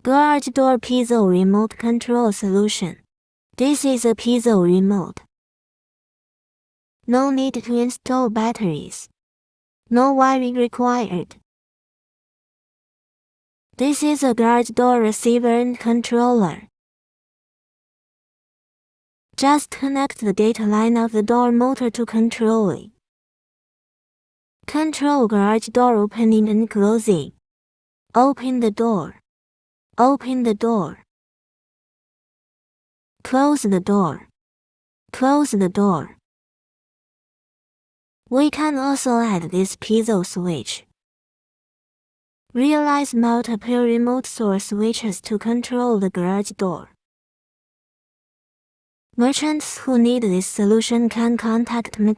Garage door piezo remote control solution. This is a piezo remote. No need to install batteries. No wiring required. This is a garage door receiver and controller. Just connect the data line of the door motor to control it. Control garage door opening and closing. Open the door. Open the door. Close the door. Close the door. We can also add this piezo switch. Realize multiple remote source switches to control the garage door. Merchants who need this solution can contact me.